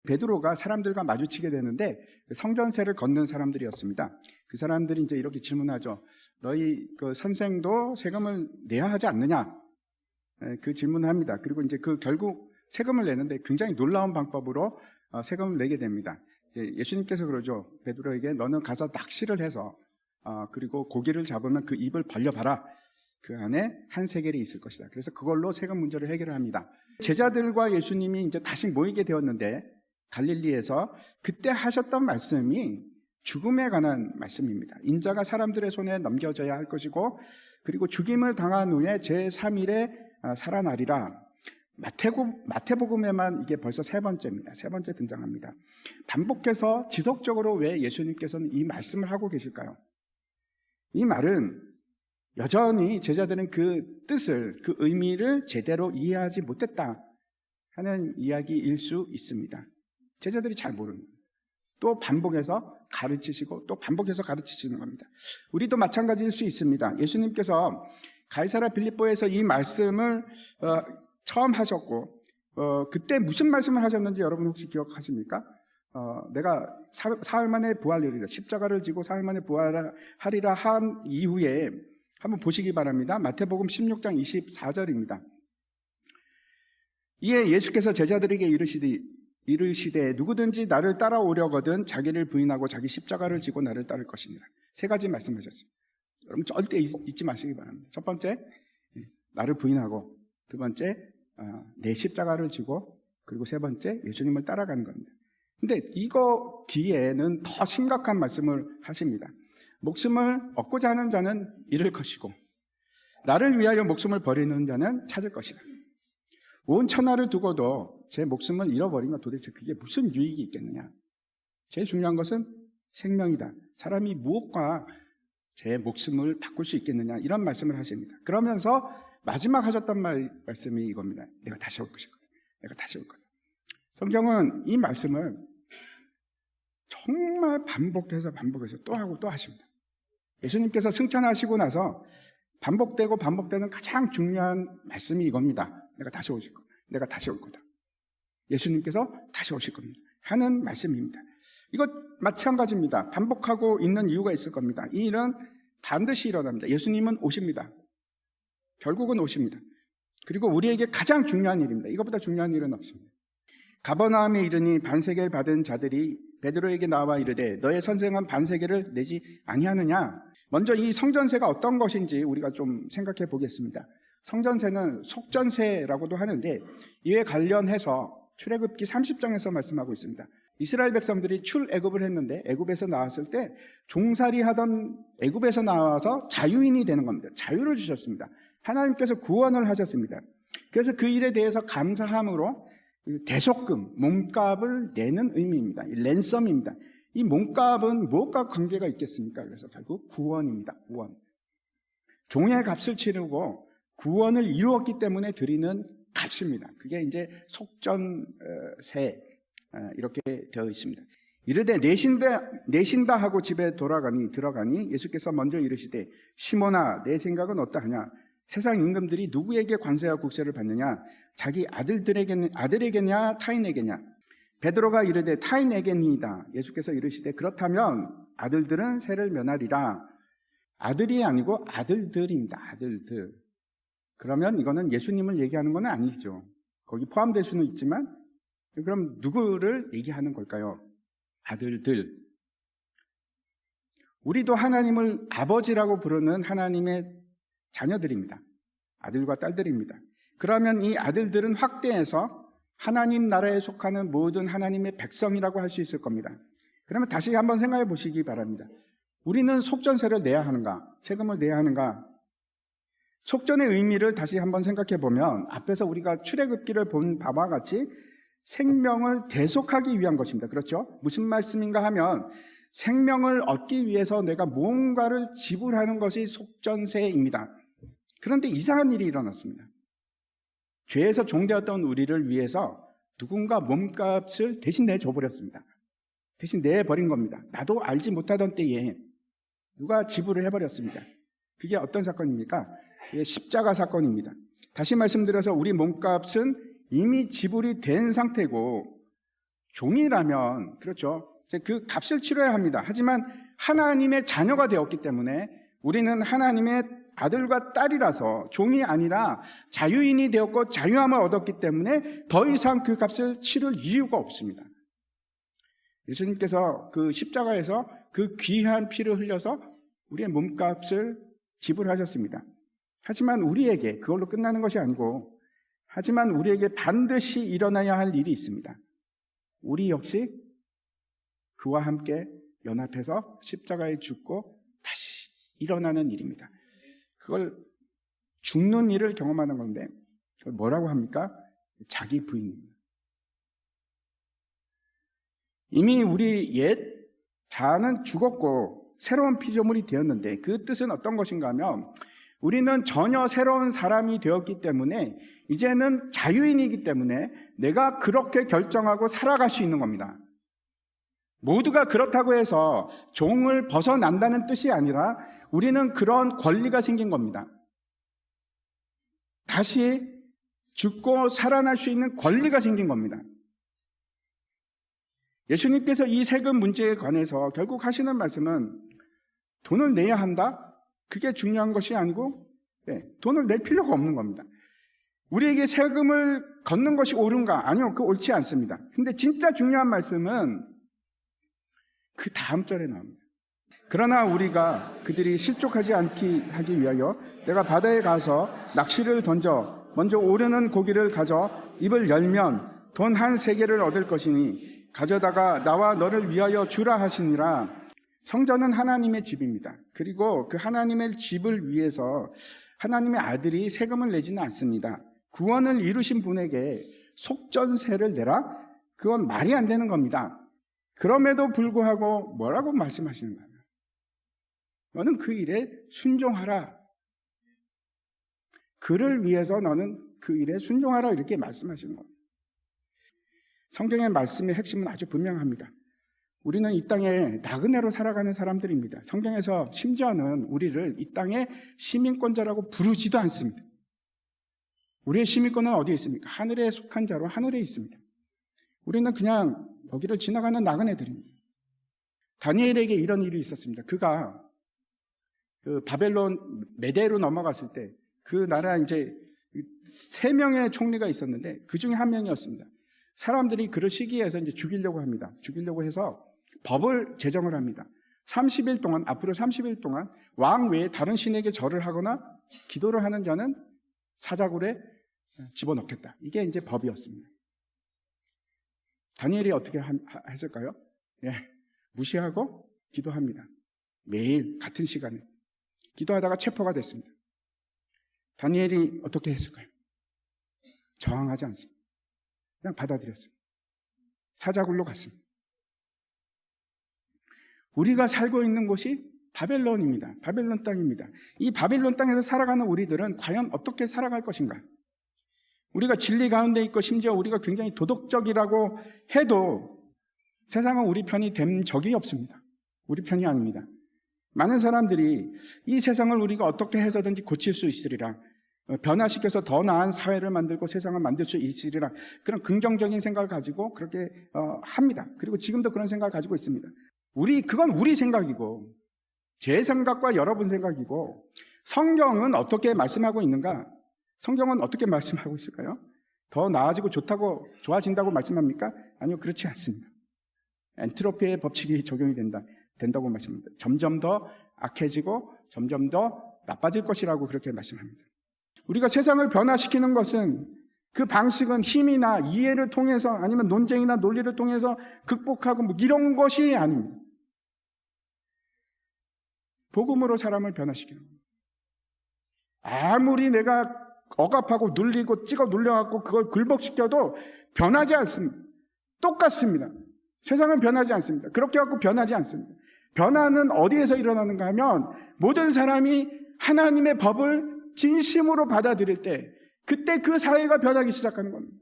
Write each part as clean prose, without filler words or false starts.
베드로가 사람들과 마주치게 되는데 성전세를 걷는 사람들이었습니다. 그 사람들이 이제 이렇게 질문하죠. 너희 그 선생도 세금을 내야 하지 않느냐? 그 질문을 합니다. 그리고 이제 결국 세금을 내는데 굉장히 놀라운 방법으로 세금을 내게 됩니다. 예수님께서 그러죠. 베드로에게 너는 가서 낚시를 해서 그리고 고기를 잡으면 그 입을 벌려봐라. 그 안에 한 세겔이 있을 것이다. 그래서 그걸로 세금 문제를 해결을 합니다. 제자들과 예수님이 이제 다시 모이게 되었는데 갈릴리에서 그때 하셨던 말씀이 죽음에 관한 말씀입니다. 인자가 사람들의 손에 넘겨져야 할 것이고 그리고 죽임을 당한 후에 제3일에 살아나리라. 마태복음에만 이게 벌써 세 번째입니다. 세 번째 등장합니다. 반복해서 지속적으로 왜 예수님께서는 이 말씀을 하고 계실까요? 이 말은 여전히 제자들은 그 뜻을, 그 의미를 제대로 이해하지 못했다 하는 이야기일 수 있습니다. 제자들이 잘 모르는 거예요. 또 반복해서 가르치시고 또 반복해서 가르치시는 겁니다. 우리도 마찬가지일 수 있습니다. 예수님께서 가이사랴 빌립보에서 이 말씀을 처음 하셨고 그때 무슨 말씀을 하셨는지 여러분 혹시 기억하십니까? 내가 사흘 만에 부활하리라, 십자가를 지고 사흘 만에 부활하리라 한 이후에 한번 보시기 바랍니다. 마태복음 16장 24절입니다. 이에 예수께서 제자들에게 이르시되 누구든지 나를 따라오려거든 자기를 부인하고 자기 십자가를 지고 나를 따를 것이니라. 세 가지 말씀하셨어요. 여러분 절대 잊지 마시기 바랍니다. 첫 번째, 나를 부인하고, 두 번째, 내 십자가를 지고, 그리고 세 번째, 예수님을 따라가는 겁니다. 근데 이거 뒤에는 더 심각한 말씀을 하십니다. 목숨을 얻고자 하는 자는 잃을 것이고 나를 위하여 목숨을 버리는 자는 찾을 것이다. 온 천하를 두고도 제 목숨을 잃어버리면 도대체 그게 무슨 유익이 있겠느냐. 제일 중요한 것은 생명이다. 사람이 무엇과 제 목숨을 바꿀 수 있겠느냐, 이런 말씀을 하십니다. 그러면서 마지막 하셨던 말씀이 이겁니다. 내가 다시 올 것이거든. 내가 다시 올 거다. 성경은 이 말씀을 정말 반복해서 또 하고 또 하십니다. 예수님께서 승천하시고 나서 반복되는 가장 중요한 말씀이 이겁니다. 내가 다시 오실 거다. 내가 다시 올 거다. 예수님께서 다시 오실 겁니다. 하는 말씀입니다. 이것 마찬가지입니다. 반복하고 있는 이유가 있을 겁니다. 이 일은 반드시 일어납니다. 예수님은 오십니다. 결국은 오십니다. 그리고 우리에게 가장 중요한 일입니다. 이것보다 중요한 일은 없습니다. 가버나움에 이르니 반세겔 받은 자들이 베드로에게 나와 이르되 너의 선생은 반세겔을 내지 아니하느냐. 먼저 이 성전세가 어떤 것인지 우리가 좀 생각해 보겠습니다. 성전세는 속전세라고도 하는데 이에 관련해서 출애굽기 30장에서 말씀하고 있습니다. 이스라엘 백성들이 출애굽을 했는데 애굽에서 나왔을 때 종살이 하던 애굽에서 나와서 자유인이 되는 겁니다. 자유를 주셨습니다. 하나님께서 구원을 하셨습니다. 그래서 그 일에 대해서 감사함으로 대속금, 몸값을 내는 의미입니다. 랜섬입니다. 이 몸값은 무엇과 관계가 있겠습니까? 그래서 결국 구원입니다. 구원. 종의 값을 치르고 구원을 이루었기 때문에 드리는 값입니다. 그게 이제 속전세 이렇게 되어 있습니다. 이르되 내신다 하고 집에 들어가니 예수께서 먼저 이르시되 시몬아 내 생각은 어떠하냐? 세상 임금들이 누구에게 관세와 국세를 받느냐? 자기 아들에게냐 타인에게냐? 베드로가 이르되 타인에게니이다. 예수께서 이르시되 그렇다면 아들들은 세를 면하리라. 아들이 아니고 아들들입니다. 아들들. 그러면 이거는 예수님을 얘기하는 건 아니죠. 거기 포함될 수는 있지만 그럼 누구를 얘기하는 걸까요? 아들들. 우리도 하나님을 아버지라고 부르는 하나님의 자녀들입니다. 아들과 딸들입니다. 그러면 이 아들들은 확대해서 하나님 나라에 속하는 모든 하나님의 백성이라고 할 수 있을 겁니다. 그러면 다시 한번 생각해 보시기 바랍니다. 우리는 속전세를 내야 하는가? 세금을 내야 하는가? 속전의 의미를 다시 한번 생각해 보면 앞에서 우리가 출애굽기를 본 바와 같이 생명을 대속하기 위한 것입니다. 그렇죠? 무슨 말씀인가 하면 생명을 얻기 위해서 내가 무언가를 지불하는 것이 속전세입니다. 그런데 이상한 일이 일어났습니다. 죄에서 종되었던 우리를 위해서 누군가 몸값을 대신 내줘버렸습니다. 대신 내버린 겁니다. 나도 알지 못하던 때에 누가 지불을 해버렸습니다. 그게 어떤 사건입니까? 그게 십자가 사건입니다. 다시 말씀드려서 우리 몸값은 이미 지불이 된 상태고 종이라면 그렇죠. 그 값을 치러야 합니다. 하지만 하나님의 자녀가 되었기 때문에 우리는 하나님의 아들과 딸이라서 종이 아니라 자유인이 되었고 자유함을 얻었기 때문에 더 이상 그 값을 치를 이유가 없습니다. 예수님께서 그 십자가에서 그 귀한 피를 흘려서 우리의 몸값을 지불하셨습니다. 하지만 우리에게 그걸로 끝나는 것이 아니고, 하지만 우리에게 반드시 일어나야 할 일이 있습니다. 우리 역시 그와 함께 연합해서 십자가에 죽고 다시 일어나는 일입니다. 그걸 죽는 일을 경험하는 건데, 그걸 뭐라고 합니까? 자기 부인입니다. 이미 우리 옛 자는 죽었고 새로운 피조물이 되었는데, 그 뜻은 어떤 것인가 하면 우리는 전혀 새로운 사람이 되었기 때문에 이제는 자유인이기 때문에 내가 그렇게 결정하고 살아갈 수 있는 겁니다. 모두가 그렇다고 해서 종을 벗어난다는 뜻이 아니라 우리는 그런 권리가 생긴 겁니다. 다시 죽고 살아날 수 있는 권리가 생긴 겁니다. 예수님께서 이 세금 문제에 관해서 결국 하시는 말씀은 돈을 내야 한다? 그게 중요한 것이 아니고 돈을 낼 필요가 없는 겁니다. 우리에게 세금을 걷는 것이 옳은가? 아니요, 그거 옳지 않습니다. 근데 진짜 중요한 말씀은 그 다음 절에 나옵니다. 그러나 우리가 그들이 실족하지 않게 하기 위하여 내가 바다에 가서 낚시를 던져 먼저 오르는 고기를 가져 입을 열면 돈 한 세개를 얻을 것이니 가져다가 나와 너를 위하여 주라 하시니라. 성전은 하나님의 집입니다. 그리고 그 하나님의 집을 위해서 하나님의 아들이 세금을 내지는 않습니다. 구원을 이루신 분에게 속전세를 내라? 그건 말이 안 되는 겁니다. 그럼에도 불구하고 뭐라고 말씀하시는 거예요? 너는 그 일에 순종하라. 그를 위해서 너는 그 일에 순종하라, 이렇게 말씀하시는 겁니다. 성경의 말씀의 핵심은 아주 분명합니다. 우리는 이 땅에 나그네로 살아가는 사람들입니다. 성경에서 심지어는 우리를 이 땅의 시민권자라고 부르지도 않습니다. 우리의 시민권은 어디에 있습니까? 하늘에 속한 자로 하늘에 있습니다. 우리는 그냥 거기를 지나가는 나그네들입니다. 다니엘에게 이런 일이 있었습니다. 그가 그 바벨론 메대로 넘어갔을 때 그 나라 이제 3명의 총리가 있었는데 그 중에 한 명이었습니다. 사람들이 그를 시기해서 이제 죽이려고 합니다. 죽이려고 해서 법을 제정을 합니다. 30일 동안, 앞으로 30일 동안 왕 외에 다른 신에게 절을 하거나 기도를 하는 자는 사자굴에 집어넣겠다. 이게 이제 법이었습니다. 다니엘이 어떻게 했을까요? 무시하고 기도합니다. 매일 같은 시간에 기도하다가 체포가 됐습니다. 다니엘이 어떻게 했을까요? 저항하지 않습니다. 그냥 받아들였습니다. 사자굴로 갔습니다. 우리가 살고 있는 곳이 바벨론입니다. 바벨론 땅입니다. 이 바벨론 땅에서 살아가는 우리들은 과연 어떻게 살아갈 것인가? 우리가 진리 가운데 있고 심지어 우리가 굉장히 도덕적이라고 해도 세상은 우리 편이 된 적이 없습니다. 우리 편이 아닙니다. 많은 사람들이 이 세상을 우리가 어떻게 해서든지 고칠 수 있으리라, 변화시켜서 더 나은 사회를 만들고 세상을 만들 수 있으리라, 그런 긍정적인 생각을 가지고 그렇게 합니다. 그리고 지금도 그런 생각을 가지고 있습니다. 그건 우리 생각이고 제 생각과 여러분 생각이고, 성경은 어떻게 말씀하고 있는가? 성경은 어떻게 말씀하고 있을까요? 더 나아지고 좋아진다고 말씀합니까? 아니요, 그렇지 않습니다. 엔트로피의 법칙이 적용이 된다고 말씀합니다. 점점 더 악해지고 점점 더 나빠질 것이라고 그렇게 말씀합니다. 우리가 세상을 변화시키는 것은, 그 방식은 힘이나 이해를 통해서 아니면 논쟁이나 논리를 통해서 극복하고 이런 것이 아닙니다. 복음으로 사람을 변화시키는 겁니다. 아무리 내가 억압하고 눌리고 찍어 눌려갖고 그걸 굴복시켜도 변하지 않습니다. 똑같습니다. 세상은 변하지 않습니다. 그렇게 갖고 변하지 않습니다. 변화는 어디에서 일어나는가 하면, 모든 사람이 하나님의 법을 진심으로 받아들일 때, 그때 그 사회가 변하기 시작하는 겁니다.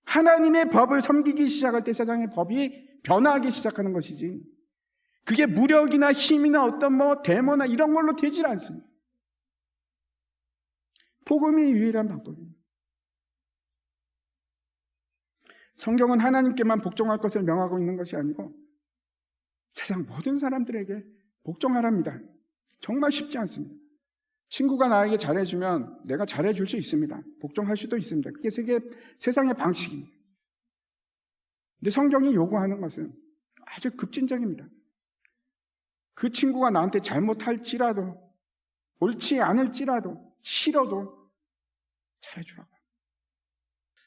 하나님의 법을 섬기기 시작할 때 세상의 법이 변화하기 시작하는 것이지, 그게 무력이나 힘이나 어떤 데모나 이런 걸로 되질 않습니다. 복음이 유일한 방법입니다. 성경은 하나님께만 복종할 것을 명하고 있는 것이 아니고 세상 모든 사람들에게 복종하랍니다. 정말 쉽지 않습니다. 친구가 나에게 잘해주면 내가 잘해줄 수 있습니다. 복종할 수도 있습니다. 그게 세상의 방식입니다. 근데 성경이 요구하는 것은 아주 급진적입니다. 그 친구가 나한테 잘못할지라도, 옳지 않을지라도, 싫어도 잘해주라고.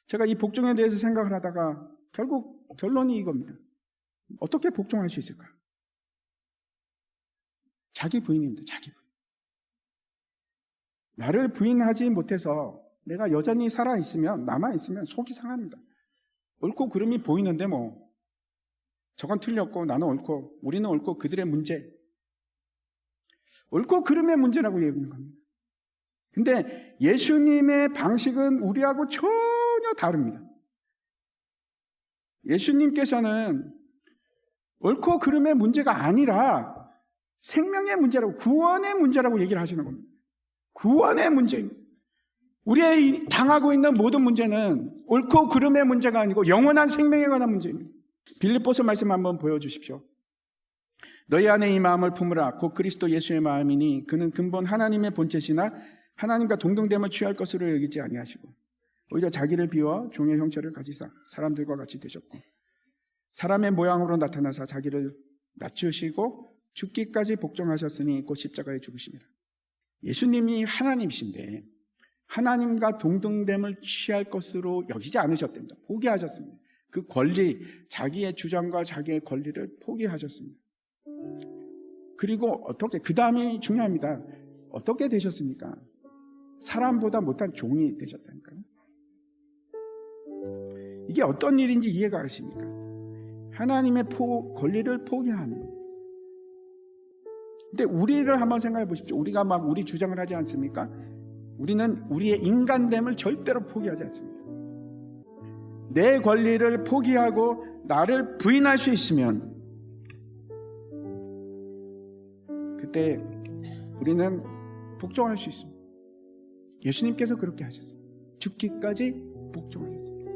제가 이 복종에 대해서 생각을 하다가 결국 결론이 이겁니다. 어떻게 복종할 수 있을까? 자기 부인입니다. 자기 부인. 나를 부인하지 못해서 내가 여전히 살아있으면, 남아있으면 속이 상합니다. 옳고 그름이 보이는데 뭐 저건 틀렸고 나는 옳고 우리는 옳고 그들의 문제, 옳고 그름의 문제라고 얘기하는 겁니다. 근데 예수님의 방식은 우리하고 전혀 다릅니다. 예수님께서는 옳고 그름의 문제가 아니라 생명의 문제라고, 구원의 문제라고 얘기를 하시는 겁니다. 구원의 문제입니다. 우리의 당하고 있는 모든 문제는 옳고 그름의 문제가 아니고 영원한 생명에 관한 문제입니다. 빌립보서 말씀 한번 보여주십시오. 너희 안에 이 마음을 품으라. 곧 그리스도 예수의 마음이니 그는 근본 하나님의 본체시나 하나님과 동등됨을 취할 것으로 여기지 아니하시고 오히려 자기를 비워 종의 형체를 가지사 사람들과 같이 되셨고 사람의 모양으로 나타나사 자기를 낮추시고 죽기까지 복종하셨으니 곧 십자가에 죽으심이라. 예수님이 하나님이신데 하나님과 동등됨을 취할 것으로 여기지 않으셨답니다. 포기하셨습니다. 그 권리, 자기의 주장과 자기의 권리를 포기하셨습니다. 그리고 어떻게, 그 다음이 중요합니다. 어떻게 되셨습니까? 사람보다 못한 종이 되셨다니까요. 이게 어떤 일인지 이해가 가십니까? 하나님의 권리를 포기하는. 근데 우리를 한번 생각해 보십시오. 우리가 막 우리 주장을 하지 않습니까? 우리는 우리의 인간됨을 절대로 포기하지 않습니다. 내 권리를 포기하고 나를 부인할 수 있으면 그때 우리는 복종할 수 있습니다. 예수님께서 그렇게 하셨습니다. 죽기까지 복종하셨습니다.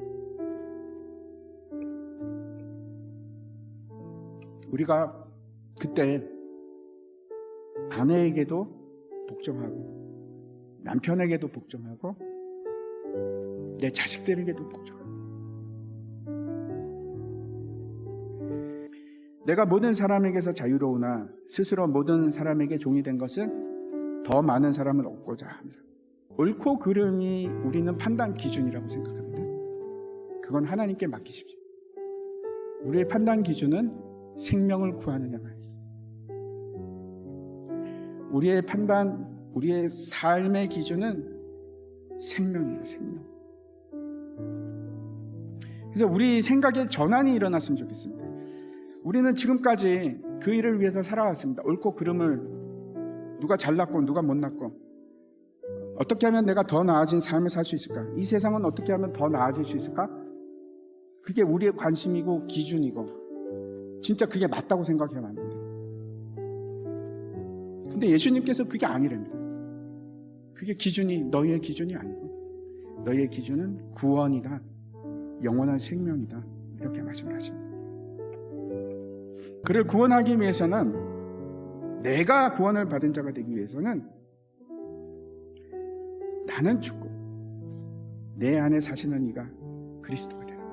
우리가 그때 아내에게도 복종하고 남편에게도 복종하고 내 자식들에게도 복종하고 내가 모든 사람에게서 자유로우나 스스로 모든 사람에게 종이 된 것은 더 많은 사람을 얻고자 합니다. 옳고 그름이 우리는 판단 기준이라고 생각합니다. 그건 하나님께 맡기십시오. 우리의 판단 기준은 생명을 구하느냐가 우리의 판단, 우리의 삶의 기준은 생명이에요. 생명. 그래서 우리 생각에 전환이 일어났으면 좋겠습니다. 우리는 지금까지 그 일을 위해서 살아왔습니다. 옳고 그름을 누가 잘났고 누가 못났고 어떻게 하면 내가 더 나아진 삶을 살 수 있을까? 이 세상은 어떻게 하면 더 나아질 수 있을까? 그게 우리의 관심이고 기준이고 진짜 그게 맞다고 생각해야 하는데 근데 예수님께서 그게 아니랍니다. 그게 기준이 너희의 기준이 아니고 너희의 기준은 구원이다. 영원한 생명이다. 이렇게 말씀을 하십니다. 그를 구원하기 위해서는 내가 구원을 받은 자가 되기 위해서는 나는 죽고 내 안에 사시는 이가 그리스도가 되는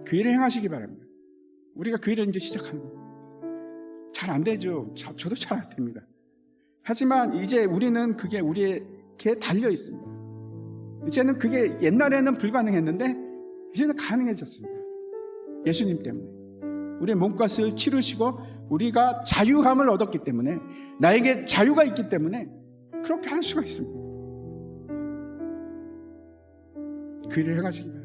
그 일을 행하시기 바랍니다. 우리가 그 일을 이제 시작하는 거예요. 잘 안 되죠. 저도 잘 안 됩니다. 하지만 이제 우리는 그게 우리에게 달려 있습니다. 이제는 그게 옛날에는 불가능했는데 이제는 가능해졌습니다. 예수님 때문에. 우리의 몸값을 치르시고 우리가 자유함을 얻었기 때문에 나에게 자유가 있기 때문에 그렇게 할 수가 있습니다. 그 일을 행하시기 바랍니다.